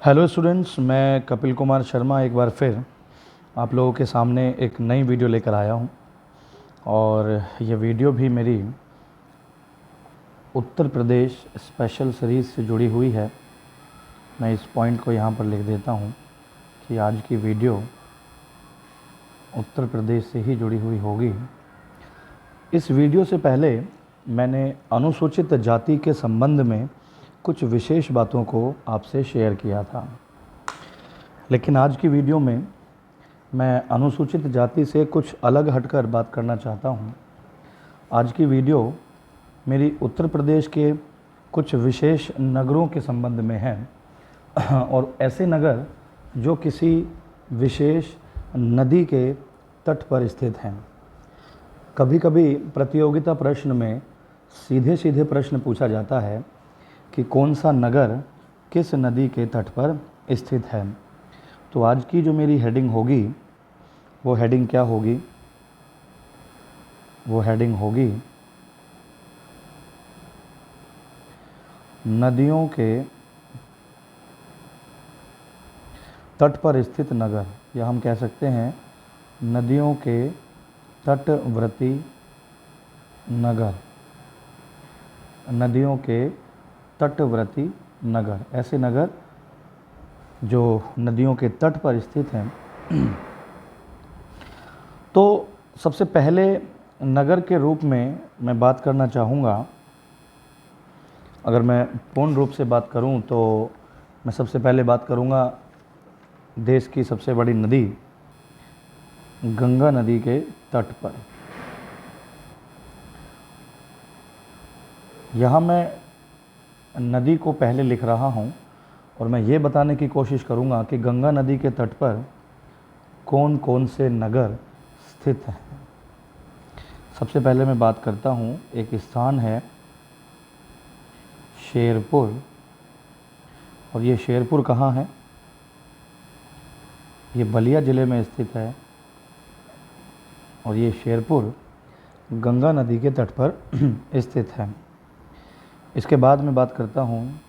Hello students, मैं कपिल कुमार शर्मा एक बार फिर आप लोगों के सामने एक नई वीडियो लेकर आया हूं। और ये वीडियो भी मेरी उत्तर प्रदेश स्पेशल सीरीज़ से जुड़ी हुई है। मैं इस पॉइंट को यहाँ पर लिख देता हूँ कि आज की वीडियो उत्तर प्रदेश से ही जुड़ी हुई होगी। इस वीडियो से पहले मैंने अनुसूचित जाति के संबंध में कुछ विशेष बातों को आपसे शेयर किया था, लेकिन आज की वीडियो में मैं अनुसूचित जाति से कुछ अलग हटकर बात करना चाहता हूँ। आज की वीडियो मेरी उत्तर प्रदेश के कुछ विशेष नगरों के संबंध में है और ऐसे नगर जो किसी विशेष नदी के तट पर स्थित हैं। कभी कभी प्रतियोगिता प्रश्न में सीधे सीधे प्रश्न पूछा जाता है कि कौन सा नगर किस नदी के तट पर स्थित है। तो आज की जो मेरी हेडिंग होगी वो हेडिंग क्या होगी? वो हेडिंग होगी नदियों के तट पर स्थित नगर, या हम कह सकते हैं नदियों के तटवर्ती नगर। नदियों के तटवर्ती नगर, ऐसे नगर जो नदियों के तट पर स्थित हैं। तो सबसे पहले नगर के रूप में मैं बात करना चाहूँगा। अगर मैं पूर्ण रूप से बात करूँ तो मैं सबसे पहले बात करूँगा देश की सबसे बड़ी नदी गंगा नदी के तट पर। यहाँ मैं नदी को पहले लिख रहा हूँ और मैं ये बताने की कोशिश करूँगा कि गंगा नदी के तट पर कौन कौन से नगर स्थित हैं। सबसे पहले मैं बात करता हूँ, एक स्थान है शेरपुर। और ये शेरपुर कहाँ है? ये बलिया ज़िले में स्थित है और ये शेरपुर गंगा नदी के तट पर स्थित है। इसके बाद मैं बात करता हूँ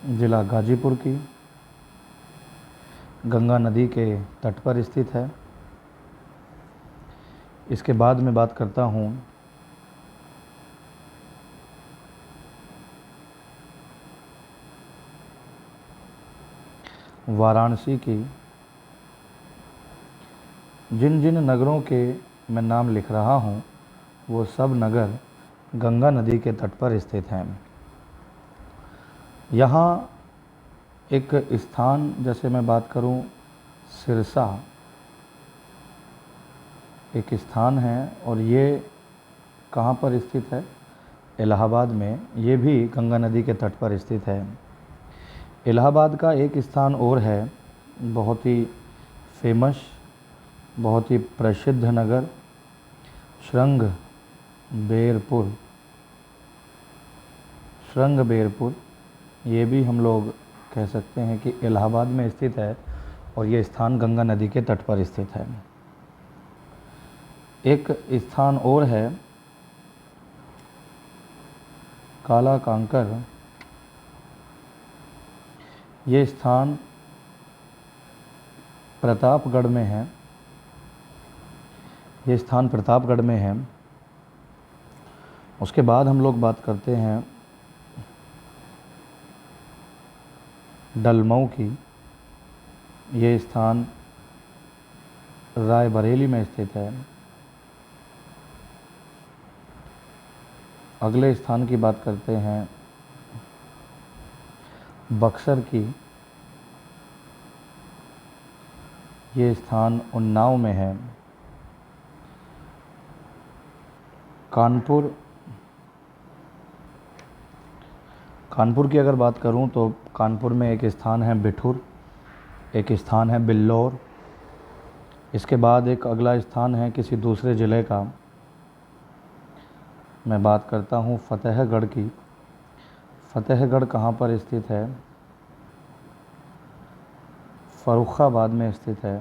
ज़िला गाजीपुर की, गंगा नदी के तट पर स्थित है। इसके बाद मैं बात करता हूँ वाराणसी की। जिन जिन नगरों के मैं नाम लिख रहा हूँ वो सब नगर गंगा नदी के तट पर स्थित हैं। यहाँ एक स्थान, जैसे मैं बात करूँ सिरसा, एक स्थान है और ये कहाँ पर स्थित है? इलाहाबाद में। ये भी गंगा नदी के तट पर स्थित है। इलाहाबाद का एक स्थान और है, बहुत ही फेमस, बहुत ही प्रसिद्ध नगर, श्रृंगबेरपुर। श्रृंगबेरपुर, ये भी हम लोग कह सकते हैं कि इलाहाबाद में स्थित है और ये स्थान गंगा नदी के तट पर स्थित है। एक स्थान और है काला कांकर। ये स्थान प्रतापगढ़ में है। ये स्थान प्रतापगढ़ में है। उसके बाद हम लोग बात करते हैं डलमऊ की। ये स्थान रायबरेली में स्थित है। अगले स्थान की बात करते हैं बक्सर की। ये स्थान उन्नाव में है। कानपुर की अगर बात करूं तो कानपुर में एक स्थान है बिठूर, एक स्थान है बिल्लौर। इसके बाद एक अगला स्थान है किसी दूसरे ज़िले का। मैं बात करता हूं फतेहगढ़ की। फतेहगढ़ कहाँ पर स्थित है? फर्रुखाबाद में स्थित है।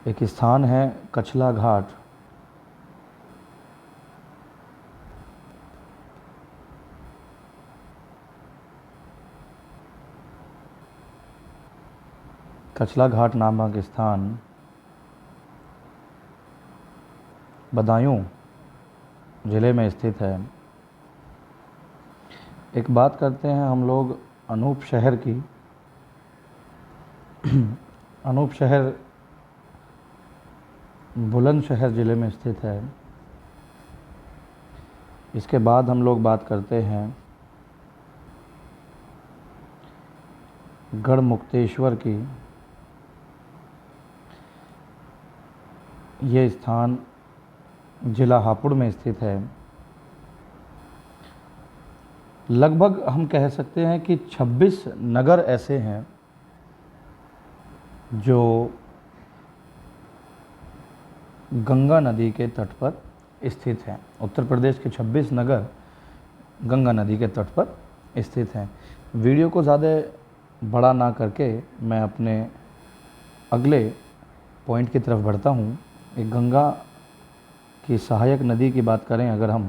एक स्थान है कछला घाट। कचला घाट नामक स्थान बदायूं ज़िले में स्थित है। एक बात करते हैं हम लोग अनूप शहर की। अनूप शहर बुलंदशहर ज़िले में स्थित है। इसके बाद हम लोग बात करते हैं गढ़मुक्तेश्वर की। ये स्थान जिला हापुड़ में स्थित है। लगभग हम कह सकते हैं कि 26 नगर ऐसे हैं जो गंगा नदी के तट पर स्थित हैं। उत्तर प्रदेश के 26 नगर गंगा नदी के तट पर स्थित हैं। वीडियो को ज़्यादा बड़ा ना करके मैं अपने अगले पॉइंट की तरफ बढ़ता हूँ। एक गंगा की सहायक नदी की बात करें अगर हम,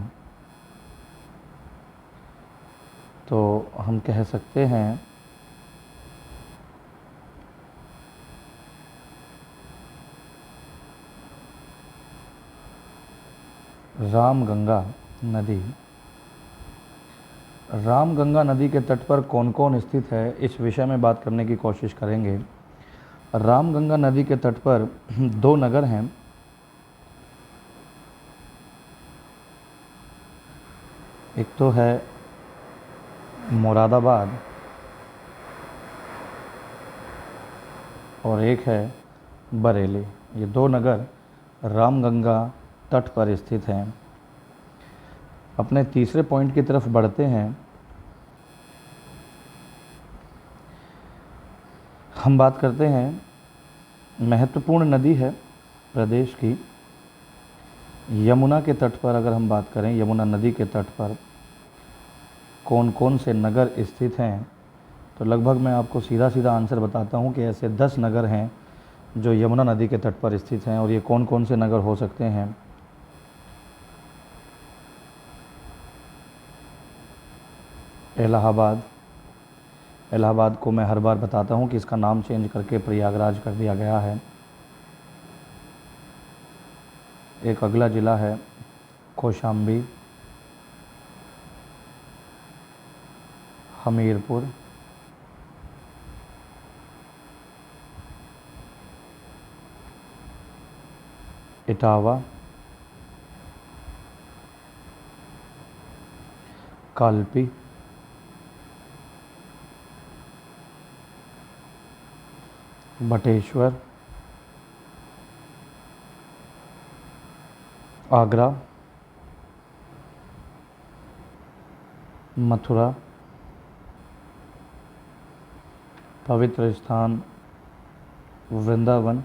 तो हम कह सकते हैं रामगंगा नदी। रामगंगा नदी के तट पर कौन कौन स्थित है, इस विषय में बात करने की कोशिश करेंगे। रामगंगा नदी के तट पर 2 नगर हैं। एक तो है मुरादाबाद और एक है बरेली। ये 2 नगर रामगंगा तट पर स्थित हैं। अपने तीसरे पॉइंट की तरफ बढ़ते हैं। हम बात करते हैं, महत्वपूर्ण नदी है प्रदेश की यमुना के तट पर। अगर हम बात करें यमुना नदी के तट पर कौन कौन से नगर स्थित हैं, तो लगभग मैं आपको सीधा सीधा आंसर बताता हूं कि ऐसे 10 नगर हैं जो यमुना नदी के तट पर स्थित हैं। और ये कौन कौन से नगर हो सकते हैं। इलाहाबाद। इलाहाबाद को मैं हर बार बताता हूं कि इसका नाम चेंज करके प्रयागराज कर दिया गया है। एक अगला ज़िला है कौशाम्बी, हमीरपुर, इटावा, कालपी, बटेश्वर, आगरा, मथुरा, पवित्र स्थान वृंदावन,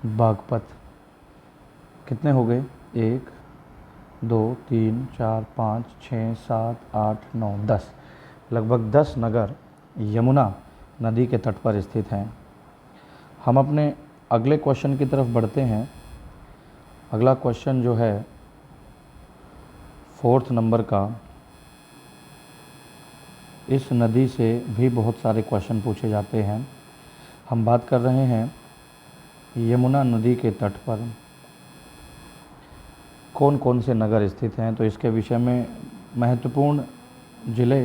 बागपत। कितने हो गए? 1 2 3 4 5 6 7 8 9 10। लगभग 10 नगर यमुना नदी के तट पर स्थित हैं। हम अपने अगले क्वेश्चन की तरफ बढ़ते हैं। अगला क्वेश्चन जो है 4th नंबर का, इस नदी से भी बहुत सारे क्वेश्चन पूछे जाते हैं। हम बात कर रहे हैं यमुना नदी के तट पर कौन कौन से नगर स्थित हैं। तो इसके विषय में महत्वपूर्ण ज़िले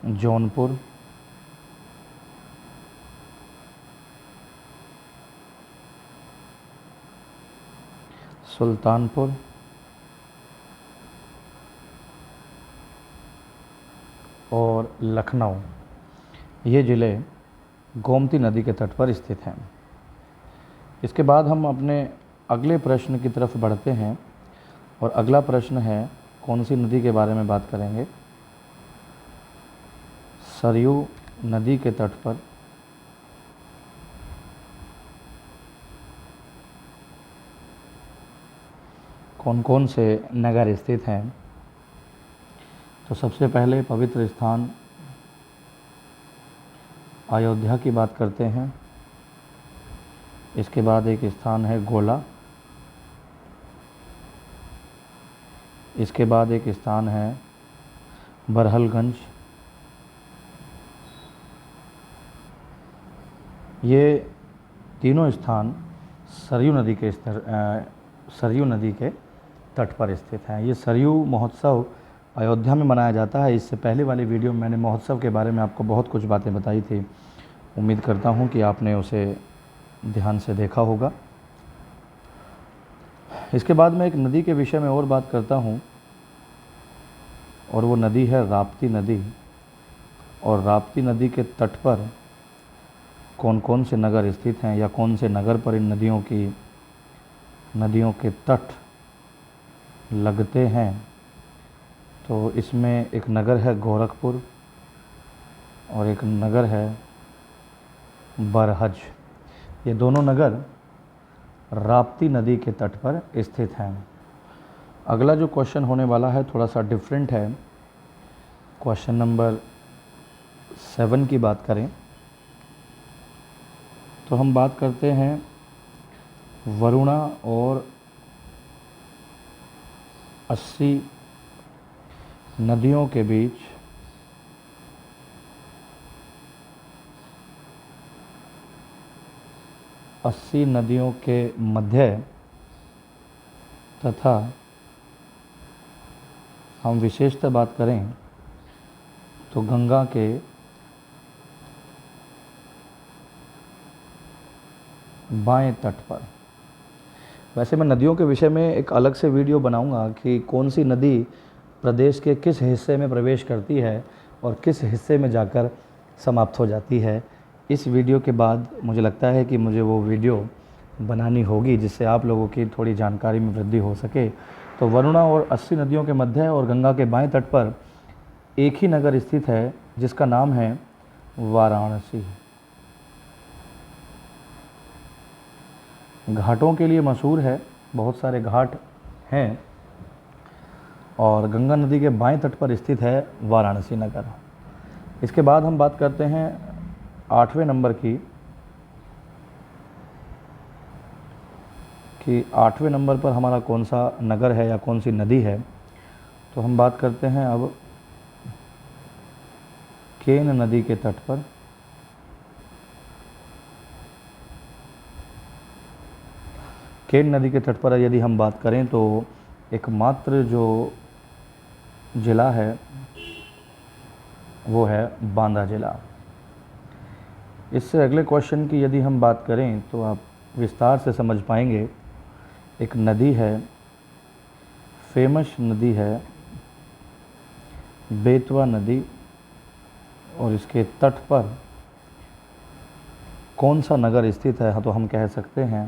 जौनपुर, सुल्तानपुर, और लखनऊ। ये ज़िले गोमती नदी के तट पर स्थित हैं। इसके बाद हम अपने अगले प्रश्न की तरफ बढ़ते हैं और अगला प्रश्न है कौन सी नदी के बारे में बात करेंगे। सरयू नदी के तट पर कौन कौन से नगर स्थित हैं। तो सबसे पहले पवित्र स्थान अयोध्या की बात करते हैं। इसके बाद एक स्थान है गोला, इसके बाद एक स्थान है बरहलगंज। ये तीनों स्थान सरयू नदी के तट पर स्थित हैं। ये सरयू महोत्सव अयोध्या में मनाया जाता है। इससे पहले वाली वीडियो में मैंने महोत्सव के बारे में आपको बहुत कुछ बातें बताई थी। उम्मीद करता हूँ कि आपने उसे ध्यान से देखा होगा। इसके बाद मैं एक नदी के विषय में और बात करता हूँ, और वो नदी है राप्ती नदी। और राप्ती नदी के तट पर कौन कौन से नगर स्थित हैं, या कौन से नगर पर इन नदियों के तट लगते हैं। तो इसमें एक नगर है गोरखपुर और एक नगर है बरहज। ये दोनों नगर राप्ती नदी के तट पर स्थित हैं। अगला जो क्वेश्चन होने वाला है थोड़ा सा डिफरेंट है। क्वेश्चन नंबर 7 की बात करें तो हम बात करते हैं वरुणा और 80 नदियों के बीच के मध्य तथा हम विशेषतः बात करें तो गंगा के बाएं तट पर। वैसे मैं नदियों के विषय में एक अलग से वीडियो बनाऊंगा कि कौन सी नदी प्रदेश के किस हिस्से में प्रवेश करती है और किस हिस्से में जाकर समाप्त हो जाती है। इस वीडियो के बाद मुझे लगता है कि मुझे वो वीडियो बनानी होगी जिससे आप लोगों की थोड़ी जानकारी में वृद्धि हो सके। तो वरुणा और 80 नदियों के मध्य और गंगा के बाएं तट पर एक ही नगर स्थित है जिसका नाम है वाराणसी। घाटों के लिए मशहूर है, बहुत सारे घाट हैं, और गंगा नदी के बाएं तट पर स्थित है वाराणसी नगर। इसके बाद हम बात करते हैं 8वें नंबर की, कि 8वें नंबर पर हमारा कौन सा नगर है या कौन सी नदी है। तो हम बात करते हैं अब केन नदी के तट पर। केन नदी के तट पर यदि हम बात करें तो एकमात्र जो ज़िला है वो है बांदा ज़िला। इससे अगले क्वेश्चन की यदि हम बात करें तो आप विस्तार से समझ पाएंगे। एक नदी है, फेमस नदी है बेतवा नदी, और इसके तट पर कौन सा नगर स्थित है। तो हम कह सकते हैं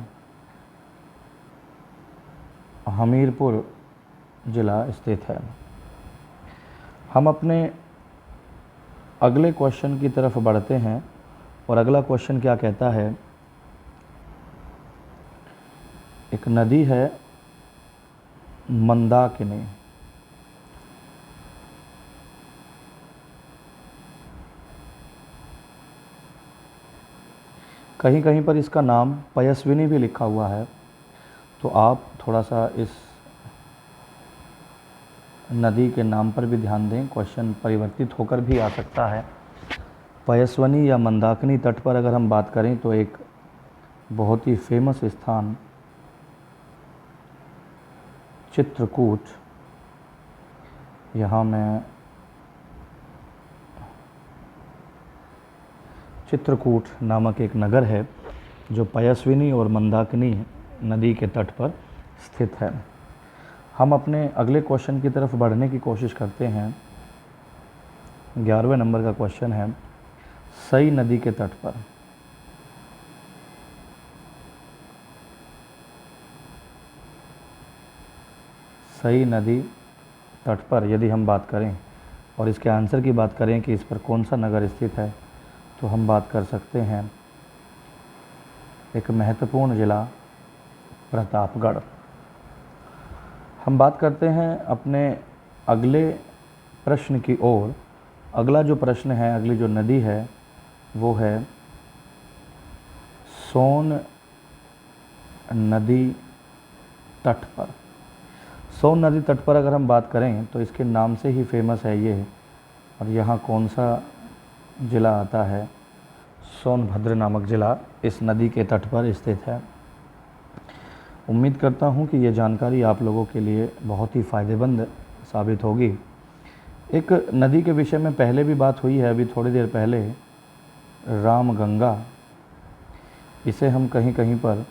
हमीरपुर ज़िला स्थित है। हम अपने अगले क्वेश्चन की तरफ बढ़ते हैं, और अगला क्वेश्चन क्या कहता है। एक नदी है मंदाकिनी। कहीं कहीं पर इसका नाम पयस्विनी भी लिखा हुआ है, तो आप थोड़ा सा इस नदी के नाम पर भी ध्यान दें। क्वेश्चन परिवर्तित होकर भी आ सकता है। पयस्विनी या मंदाकिनी तट पर अगर हम बात करें तो एक बहुत ही फेमस स्थान चित्रकूट, यहाँ मैं चित्रकूट नामक एक नगर है जो पयस्विनी और मंदाकिनी नदी के तट पर स्थित है। हम अपने अगले क्वेश्चन की तरफ बढ़ने की कोशिश करते हैं। 11वें नंबर का क्वेश्चन है सई नदी के तट पर। सई नदी तट पर यदि हम बात करें और इसके आंसर की बात करें कि इस पर कौन सा नगर स्थित है, तो हम बात कर सकते हैं एक महत्वपूर्ण ज़िला प्रतापगढ़। हम बात करते हैं अपने अगले प्रश्न की ओर। अगला जो प्रश्न है, अगली जो नदी है वो है सोन नदी तट पर। सोन नदी तट पर अगर हम बात करें तो इसके नाम से ही फेमस है ये। और यहाँ कौन सा ज़िला आता है? सोनभद्र नामक ज़िला इस नदी के तट पर स्थित है। उम्मीद करता हूँ कि ये जानकारी आप लोगों के लिए बहुत ही फ़ायदेमंद साबित होगी। एक नदी के विषय में पहले भी बात हुई है, अभी थोड़ी देर पहले, रामगंगा। इसे हम कहीं कहीं पर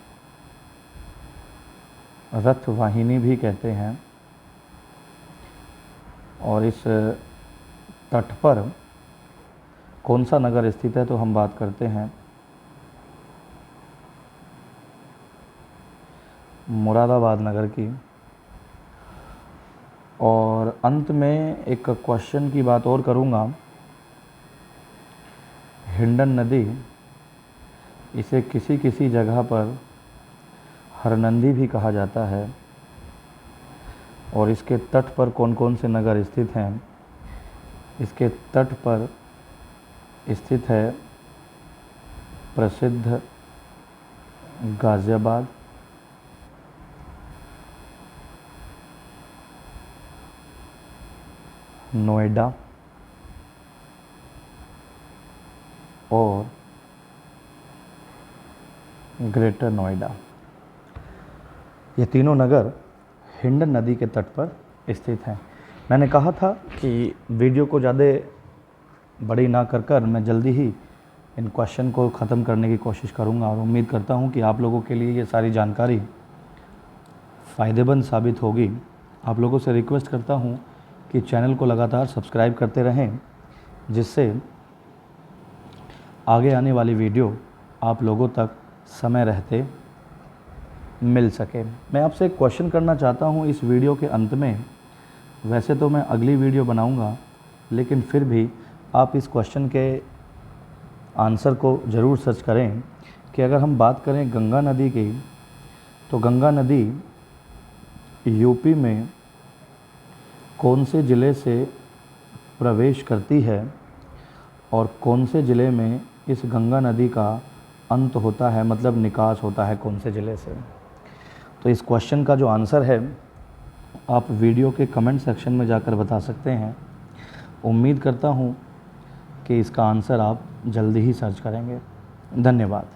रथ वाहिनी भी कहते हैं। और इस तट पर कौन सा नगर स्थित है तो हम बात करते हैं मुरादाबाद नगर की। और अंत में एक क्वेश्चन की बात और करूँगा। हिंडन नदी, इसे किसी किसी जगह पर हरनंदी भी कहा जाता है। और इसके तट पर कौन कौन से नगर स्थित हैं? इसके तट पर स्थित है प्रसिद्ध गाज़ियाबाद, नोएडा और ग्रेटर नोएडा। ये तीनों नगर हिंडन नदी के तट पर स्थित हैं। मैंने कहा था कि वीडियो को ज़्यादा बड़ी ना कर मैं जल्दी ही इन क्वेश्चन को ख़त्म करने की कोशिश करूंगा। और उम्मीद करता हूं कि आप लोगों के लिए ये सारी जानकारी फ़ायदेमंद साबित होगी। आप लोगों से रिक्वेस्ट करता हूं कि चैनल को लगातार सब्सक्राइब करते रहें, जिससे आगे आने वाली वीडियो आप लोगों तक समय रहते मिल सके। मैं आपसे एक क्वेश्चन करना चाहता हूं इस वीडियो के अंत में। वैसे तो मैं अगली वीडियो बनाऊंगा, लेकिन फिर भी आप इस क्वेश्चन के आंसर को ज़रूर सर्च करें कि अगर हम बात करें गंगा नदी की, तो गंगा नदी यूपी में कौन से ज़िले से प्रवेश करती है और कौन से ज़िले में इस गंगा नदी का अंत होता है, मतलब निकास होता है कौन से ज़िले से। तो इस क्वेश्चन का जो आंसर है आप वीडियो के कमेंट सेक्शन में जाकर बता सकते हैं। उम्मीद करता हूँ कि इसका आंसर आप जल्दी ही सर्च करेंगे। धन्यवाद।